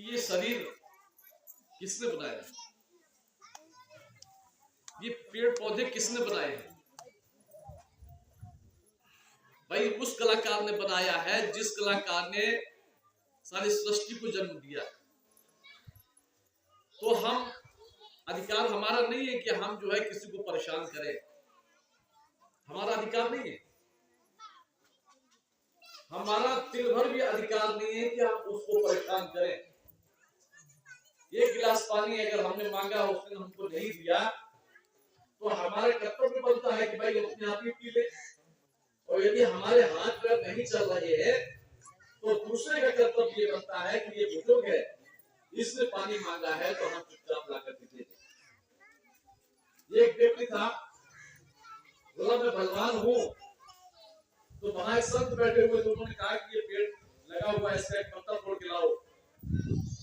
कि ये शरीर किसने बनाया, ये पेड़ पौधे किसने बनाए हैं? भाई उस कलाकार ने बनाया है जिस कलाकार ने सारी सृष्टि को जन्म दिया। तो हम अधिकार हमारा नहीं है कि हम जो है किसी को परेशान करें, हमारा अधिकार नहीं है। हमारा तिल भर भी अधिकार नहीं है कि हम उसको परेशान करें। एक गिलास पानी अगर हमने मांगा उसने हमको नहीं दिया तो हमारा कर्तव्य बनता है कि भाई अपने आप ही पी ले। और यदि हमारे हाथ पैर नहीं चल रहे हैं तो दूसरे का कर्तव्य ये बनता है कि ये बुजुर्ग है, इसने पानी मांगा है तो हम चुपचाप ला करके दे दें। एक व्यक्ति था, बोला मैं बलवान हूँ, तो वहां एक संत बैठे हुए थे, उन्होंने कहा कि ये पेड़ लगा हुआ है, इसका एक पत्ता तोड़ के लाओ।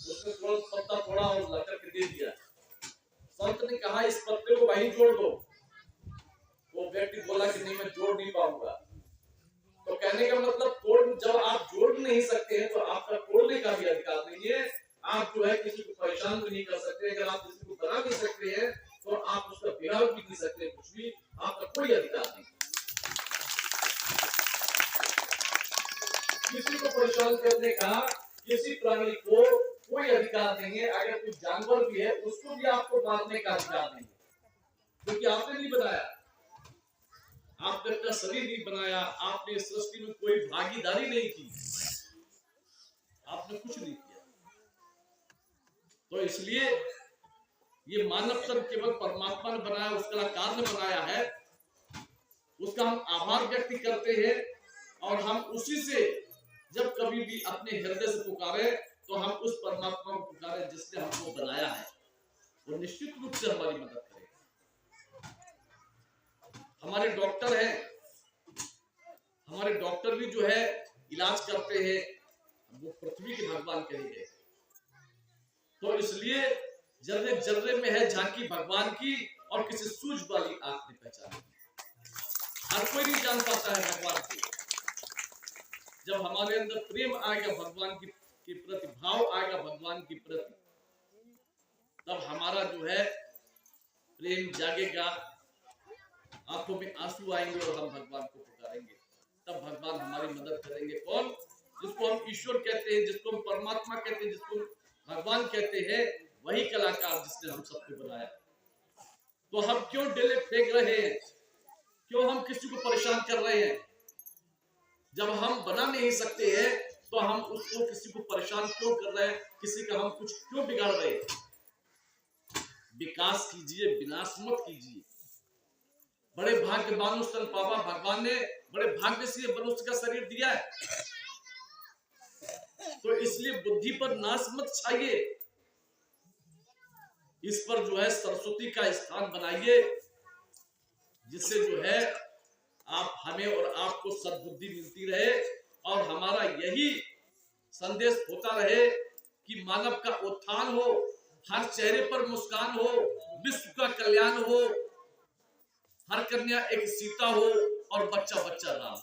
उसने तुरंत पत्ता तोड़ा और ला करके दे दिया। संत ने कहा इस पत्ते को वहीं जोड़ दो। वो व्यक्ति बोला कि नहीं मैं जोड़ नहीं पाऊंगा। तो कहने का मतलब जब आप जोड़ नहीं सकते हैं तो आपका तोड़ने का भी अधिकार नहीं है। आप जो है किसी को परेशान भी नहीं कर सकते। अगर आप किसी को बना नहीं सकते हैं तो आप उसका बिगाड़ भी नहीं सकते, कुछ भी आपका कोई अधिकार नहीं। किसी को परेशान करने का किसी प्राणी को कोई अधिकार नहीं है। अगर कोई जानवर भी है उसको भी आपको मारने का अधिकार नहीं है, क्योंकि आपने नहीं बनाया, आपने अपना शरीर नहीं बनाया, आपने सृष्टि में कोई भागीदारी नहीं की, आपने कुछ नहीं किया। तो इसलिए ये मानव तन केवल परमात्मा ने बनाया, उस कलाकार ने बनाया है, उसका हम आभार व्यक्त करते हैं। और हम उसी से जब कभी भी अपने हृदय से पुकारे तो हम उस परमात्मा को पुकारे जिसने हमको बनाया है, वो निश्चित रूप से हमारी मदद करेगा। हमारे डॉक्टर हैं, हमारे डॉक्टर भी जो है इलाज करते हैं, वो पृथ्वी के भगवान कहे गए। तो इसलिए जर्रे जर्रे में है झांकी भगवान की और किसी सूझ वाली आंख ने पहचानी। हर कोई नहीं जान पाता है भगवान को। जब हमारे अंदर प्रेम आएगा भगवान के प्रति, भाव आएगा भगवान के प्रति, तब हमारा जो है प्रेम जागेगा, आंखों में आंसू आएंगे और हम भगवान को पुकारेंगे। तब भगवान हमारी मदद करेंगे। कौन? जिसको हम ईश्वर कहते हैं, जिसको हम परमात्मा कहते हैं, जिसको भगवान कहते हैं, वही कलाकार जिसने हम सबको बनाया। तो हम क्यों डेले फेंक रहे हैं, क्यों हम किसी को परेशान कर रहे हैं? जब हम बना नहीं सकते हैं तो हम उसको किसी को परेशान क्यों कर रहे हैं, किसी का हम कुछ क्यों बिगाड़ रहे हैं? विकास कीजिए, विनाश मत कीजिए। बड़े भाग्यवान स्तन पापा, भगवान ने बड़े भाग्य से मनुष्य का शरीर दिया है, तो इसलिए बुद्धि पर नाश मत छाइए, इस पर जो है सरस्वती का स्थान बनाइए, जिससे जो है आप हमें और आपको सद्बुद्धि मिलती रहे और हमारा यही संदेश होता रहे कि मानव का उत्थान हो, हर चेहरे पर मुस्कान हो, विश्व का कल्याण हो, हर कन्या एक सीता हो और बच्चा बच्चा राम।